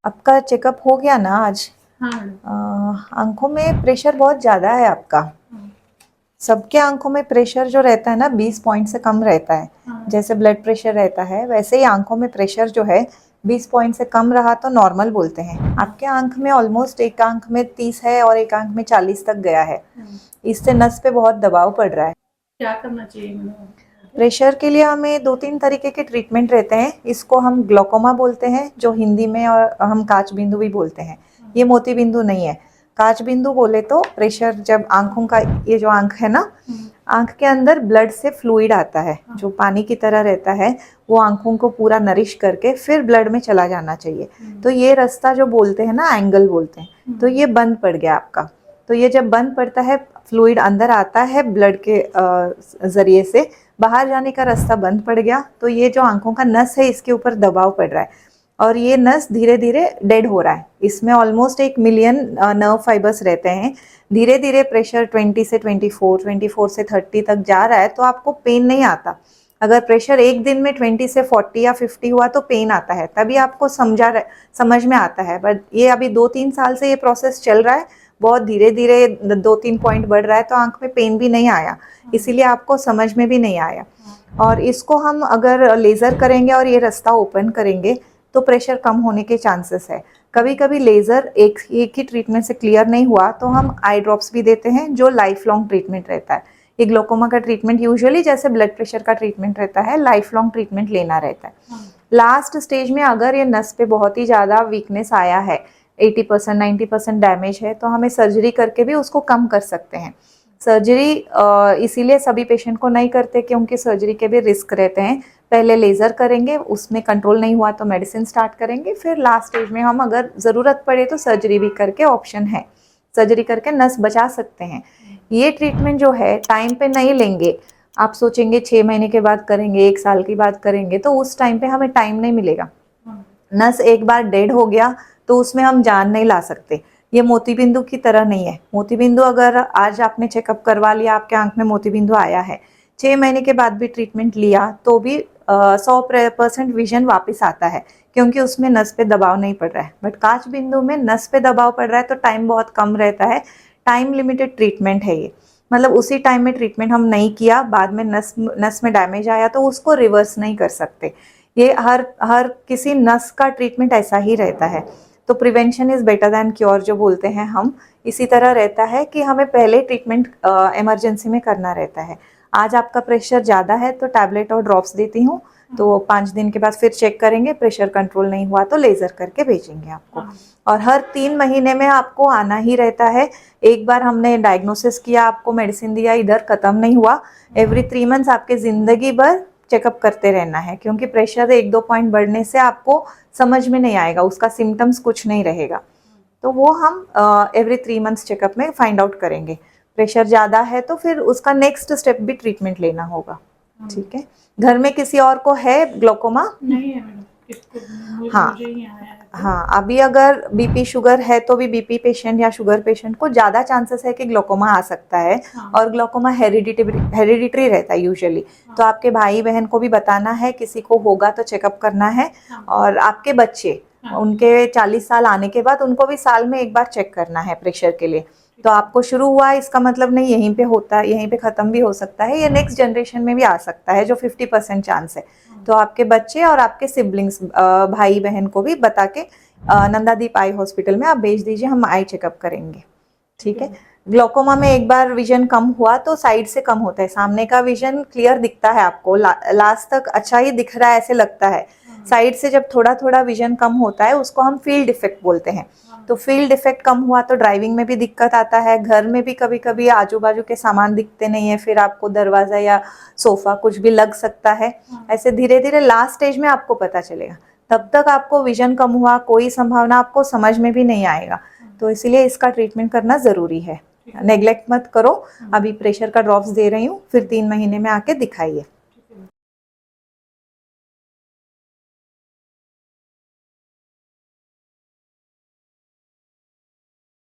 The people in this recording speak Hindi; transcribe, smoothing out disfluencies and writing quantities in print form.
आपका चेकअप हो गया ना आज? हाँ। आंखों में प्रेशर बहुत ज़्यादा है आपका। हाँ। सबके आंखों में प्रेशर जो रहता है ना 20 पॉइंट से कम रहता है। हाँ। जैसे ब्लड प्रेशर रहता है वैसे ही आंखों में प्रेशर जो है 20 पॉइंट से कम रहा तो नॉर्मल बोलते हैं। आपके आंख में ऑलमोस्ट एक आंख में 30 है और एक आंख में 40 तक गया है। इससे नस पे बहुत दबाव पड़ रहा है। क्या करना चाहिए मैडम? प्रेशर के लिए हमें 2-3 तरीके के ट्रीटमेंट रहते हैं। इसको हम ग्लोकोमा बोलते हैं जो हिंदी में, और हम काच बिंदु भी बोलते हैं। ये मोती बिंदु नहीं है। काच बिंदु बोले तो प्रेशर जब आंखों का, ये जो आंख है ना, आंख के अंदर ब्लड से फ्लूइड आता है जो पानी की तरह रहता है, वो आंखों को पूरा नरिश करके फिर ब्लड में चला जाना चाहिए। तो ये रास्ता जो बोलते हैं ना, एंगल बोलते हैं, तो ये बंद पड़ गया आपका। तो ये जब बंद पड़ता है, फ्लूइड अंदर आता है ब्लड के ज़रिए से, बाहर जाने का रास्ता बंद पड़ गया, तो ये जो आंखों का नस है इसके ऊपर दबाव पड़ रहा है और ये नस धीरे धीरे डेड हो रहा है। इसमें ऑलमोस्ट 1 मिलियन नर्व फाइबर्स रहते हैं। धीरे धीरे प्रेशर 20 से 24, 24 से 30 तक जा रहा है तो आपको पेन नहीं आता। अगर प्रेशर एक दिन में 20 से 40 या 50 हुआ तो पेन आता है, तभी आपको समझ में आता है। बट ये अभी 2-3 साल से ये प्रोसेस चल रहा है, बहुत धीरे धीरे 2-3 पॉइंट बढ़ रहा है तो आंख में पेन भी नहीं आया, इसीलिए आपको समझ में भी नहीं आया। और इसको हम अगर लेज़र करेंगे और ये रास्ता ओपन करेंगे तो प्रेशर कम होने के चांसेस है। कभी कभी लेज़र एक ही ट्रीटमेंट से क्लियर नहीं हुआ तो हम आई ड्रॉप्स भी देते हैं जो लाइफ लॉन्ग ट्रीटमेंट रहता है। ये ग्लोकोमा का ट्रीटमेंट यूजुअली जैसे ब्लड प्रेशर का ट्रीटमेंट रहता है, लाइफ लॉन्ग ट्रीटमेंट लेना रहता है। लास्ट स्टेज में अगर ये नस पे बहुत ही ज़्यादा वीकनेस आया है, 80% 90% डैमेज है, तो हमें सर्जरी करके भी उसको कम कर सकते हैं। सर्जरी इसीलिए सभी पेशेंट को नहीं करते क्योंकि सर्जरी के भी रिस्क रहते हैं। पहले लेज़र करेंगे, उसमें कंट्रोल नहीं हुआ तो मेडिसिन स्टार्ट करेंगे, फिर लास्ट स्टेज में हम अगर ज़रूरत पड़े तो सर्जरी भी करके ऑप्शन है, सर्जरी करके नस बचा सकते हैं। ये ट्रीटमेंट जो है टाइम पे नहीं लेंगे, आप सोचेंगे 6 महीने के बाद करेंगे, 1 साल की बाद करेंगे, तो उस टाइम पे हमें टाइम नहीं मिलेगा। नस एक बार डेड हो गया तो उसमें हम जान नहीं ला सकते। ये मोतीबिंदु की तरह नहीं है। मोतीबिंदु अगर आज आपने चेकअप करवा लिया, आपके आंख में मोतीबिंदु आया है, 6 महीने के बाद भी ट्रीटमेंट लिया तो भी 100% विजन वापस आता है क्योंकि उसमें नस पे दबाव नहीं पड़ रहा है। बट काच बिंदु में नस पे दबाव पड़ रहा है तो टाइम बहुत कम रहता है। टाइम लिमिटेड ट्रीटमेंट है ये, मतलब उसी टाइम में ट्रीटमेंट हम नहीं किया, बाद में नस में डैमेज आया तो उसको रिवर्स नहीं कर सकते। ये हर किसी नस का ट्रीटमेंट ऐसा ही रहता है। तो prevention is better than cure जो बोलते हैं हम, इसी तरह रहता है कि हमें पहले ट्रीटमेंट इमरजेंसी में करना रहता है। आज आपका प्रेशर ज़्यादा है तो टैबलेट और ड्रॉप्स देती हूँ, तो 5 दिन के बाद फिर चेक करेंगे, प्रेशर कंट्रोल नहीं हुआ तो लेज़र करके भेजेंगे आपको। और हर 3 महीने में आपको आना ही रहता है। एक बार हमने डायग्नोसिस किया, आपको मेडिसिन दिया, इधर ख़त्म नहीं हुआ, एवरी 3 मंथ्स आपके ज़िंदगी भर चेकअप करते रहना है क्योंकि प्रेशर 1-2 पॉइंट बढ़ने से आपको समझ में नहीं आएगा, उसका सिम्टम्स कुछ नहीं रहेगा। तो वो हम एवरी 3 मंथ्स चेकअप में फाइंड आउट करेंगे। प्रेशर ज़्यादा है तो फिर उसका नेक्स्ट स्टेप भी ट्रीटमेंट लेना होगा। ठीक है। घर में किसी और को है ग्लोकोमा? नहीं है मैडम, हाँ मुझे ही आया है। हाँ, अभी अगर बीपी शुगर है तो भी बीपी पेशेंट या शुगर पेशेंट को ज़्यादा चांसेस है कि ग्लोकोमा आ सकता है। और ग्लोकोमा हेरिडिटरी रहता है यूजुअली। तो आपके भाई बहन को भी बताना है, किसी को होगा तो चेकअप करना है। और आपके बच्चे, उनके 40 साल आने के बाद उनको भी साल में एक बार चेक करना है प्रेशर के लिए। तो आपको शुरू हुआ इसका मतलब नहीं यहीं पे होता है, यहीं पे ख़त्म भी हो सकता है, ये नेक्स्ट जनरेशन में भी आ सकता है जो 50% चांस है। तो आपके बच्चे और आपके सिबलिंग्स, भाई बहन को भी बता के नंदादीप आई हॉस्पिटल में आप भेज दीजिए, हम आई चेकअप करेंगे। ठीक है। ग्लोकोमा में एक बार विजन कम हुआ तो साइड से कम होता है, सामने का विजन क्लियर दिखता है आपको, लास्ट तक अच्छा ही दिख रहा है ऐसे लगता है। साइड से जब थोड़ा थोड़ा विजन कम होता है उसको हम फील्ड इफेक्ट बोलते हैं। तो फील्ड इफेक्ट कम हुआ तो ड्राइविंग में भी दिक्कत आता है, घर में भी कभी कभी आजू बाजू के सामान दिखते नहीं है, फिर आपको दरवाजा या सोफा कुछ भी लग सकता है। ऐसे धीरे धीरे लास्ट स्टेज में आपको पता चलेगा, तब तक आपको विजन कम हुआ कोई संभावना आपको समझ में भी नहीं आएगा। तो इसीलिए इसका ट्रीटमेंट करना ज़रूरी है, नेग्लेक्ट मत करो। अभी प्रेशर का ड्रॉप्स दे रही हूँ, फिर 3 महीने में आके दिखाइए।